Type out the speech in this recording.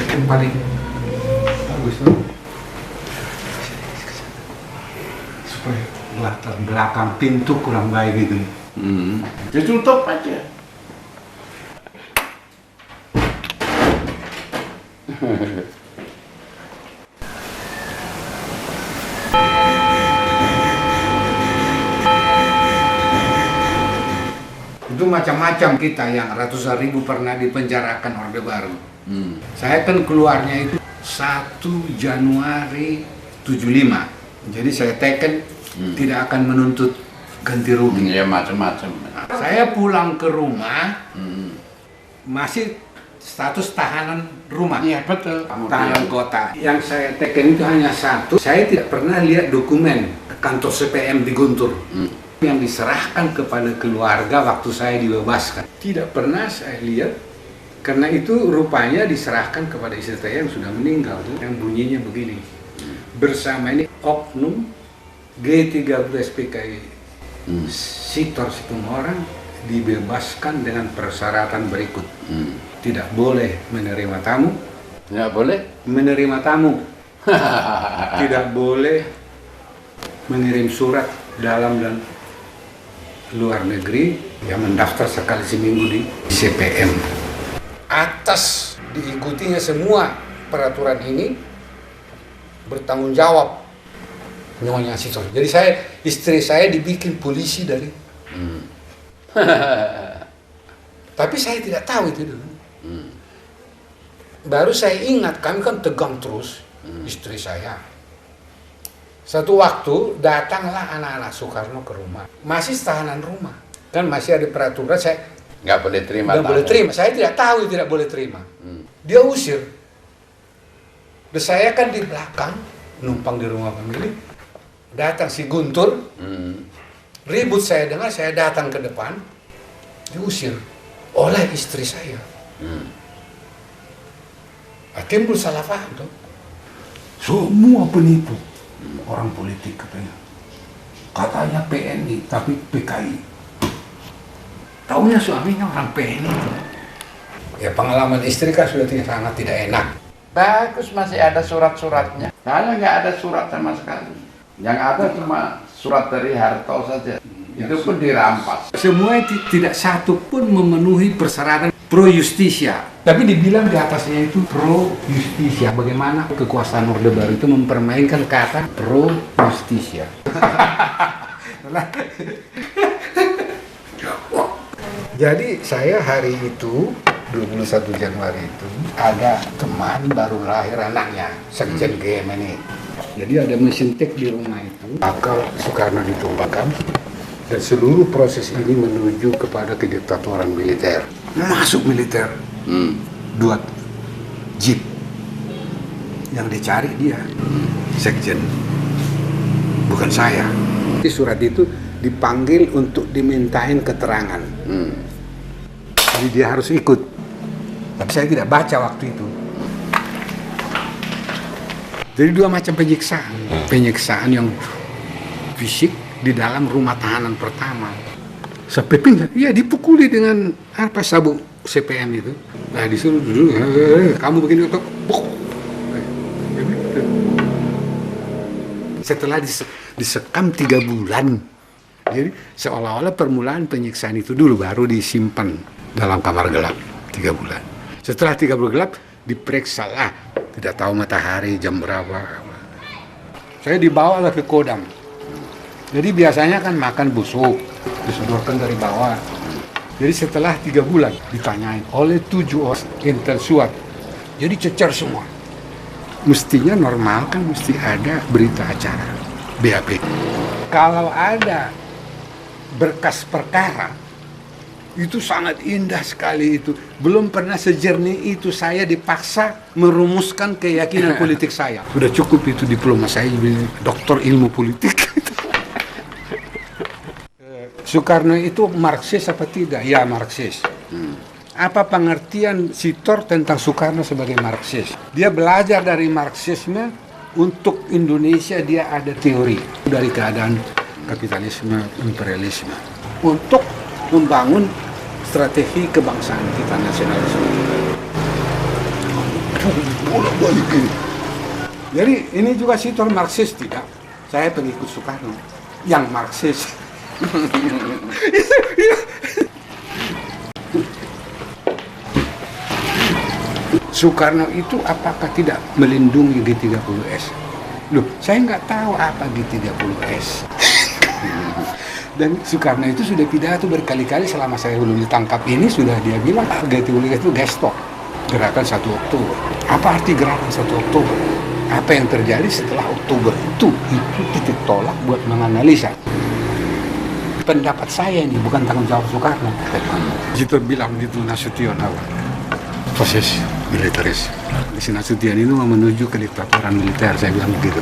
Yang paling bagus tuh supaya latar belakang pintu kurang baik gitu. Ditutup aja. Itu macam-macam kita yang ratusan ribu pernah dipenjarakan Orde Baru. Saya kan keluarnya itu 1 Januari 75. Jadi saya teken tidak akan menuntut ganti rugi. Ya macam-macam. Saya pulang ke rumah masih status tahanan rumah. Iya betul. Tahanan kota. Yang saya teken itu hanya satu. Saya tidak pernah lihat dokumen kantor CPM di Guntur. Yang diserahkan kepada keluarga waktu saya dibebaskan. Tidak pernah saya lihat, karena itu rupanya diserahkan kepada istri saya yang sudah meninggal, yang bunyinya begini. Bersama ini oknum G30 SPKI Sitor Situmorang dibebaskan dengan persyaratan berikut. Tidak boleh menerima tamu. Nggak boleh? Menerima tamu. Tidak boleh mengirim surat dalam dan luar negeri, yang mendaftar sekali seminggu di CPM. Atas diikutinya semua peraturan ini bertanggung jawab Nyonya Sitor. Jadi istri saya dibikin polisi dari. Tapi saya tidak tahu itu dulu. Baru saya ingat, kami kan tegang terus, istri saya. Satu waktu datanglah anak-anak Soekarno ke rumah, masih tahanan rumah, kan masih ada peraturan saya Nggak boleh terima. nggak boleh terima. Saya tidak tahu tidak boleh terima. Dia usir. Dan saya kan di belakang numpang di rumah pemilik. Datang si Guntur, ribut saya dengar, saya datang ke depan, diusir oleh istri saya. Timbul salah paham tuh. Semua penipu. Orang politik katanya PNI tapi PKI. Taunya suaminya orang PNI. Ya pengalaman istri kan sudah sangat tidak enak. Bagus masih ada surat-suratnya. Saya nggak ada surat sama sekali. Yang ada cuma surat dari Harto saja. Itu pun dirampas. Semua tidak satu pun memenuhi persyaratan pro justisia. Tapi dibilang di atasnya itu pro justisia. Bagaimana kekuasaan Orde Baru itu mempermainkan kata pro justisia. Jadi saya hari itu 21 Januari itu ada teman baru lahir anaknya, Sekjen GM ini. Jadi ada mesin tek di rumah itu, bakal Soekarno ditumpahkan. Dan seluruh proses ini menuju kepada kediktatoran militer. Masuk militer, 2 jeep. Yang dicari dia, Sekjen, bukan saya. Di surat itu dipanggil untuk dimintain keterangan. Jadi dia harus ikut. Tapi saya tidak baca waktu itu. Jadi 2 macam penyiksaan. Penyiksaan yang fisik di dalam rumah tahanan pertama. Sampai pingsan, ya dipukuli dengan sabuk CPM itu. Nah disuruh duduk, kamu begini untuk setelah disekam 3 bulan. Jadi seolah-olah permulaan penyiksaan itu dulu baru disimpan dalam kamar gelap 3 bulan. Setelah 3 bulan gelap diperiksa lah, tidak tahu matahari jam berapa. Saya dibawa ke Kodam. Jadi biasanya kan makan busuk, disodorkan dari bawah. Jadi setelah 3 bulan ditanyain oleh 7 orang intel SWAT. Jadi cecer semua. Mestinya normal kan mesti ada berita acara, BAP. Kalau ada berkas perkara, itu sangat indah sekali itu. Belum pernah sejernih itu saya dipaksa merumuskan keyakinan politik saya. Sudah cukup itu diploma saya, doktor ilmu politik. Soekarno itu Marxis apa tidak? Ya Marxis. Apa pengertian Sitor tentang Soekarno sebagai Marxis? Dia belajar dari Marxisme untuk Indonesia, dia ada teori dari keadaan kapitalisme, imperialisme untuk membangun strategi kebangsaan kita, nasionalisme kita. bolak-balik ini. Jadi ini juga sitor Marxis tidak? Saya pengikut Soekarno yang Marxis. Soekarno itu apakah tidak melindungi G30S? Loh, saya nggak tahu apa G30S. Dan Soekarno itu sudah pidato berkali-kali selama saya belum ditangkap ini, sudah dia bilang G30S itu gestok, gerakan 1 Oktober. Apa arti gerakan 1 Oktober? Apa yang terjadi setelah Oktober itu titik tolak buat menganalisa. Pendapat saya ini bukan tanggung jawab Soekarno. Itu bilang gitu Nasution awal. Proses militeris. Si Nasution itu mau menuju ke diktatoran militer, saya bilang begitu.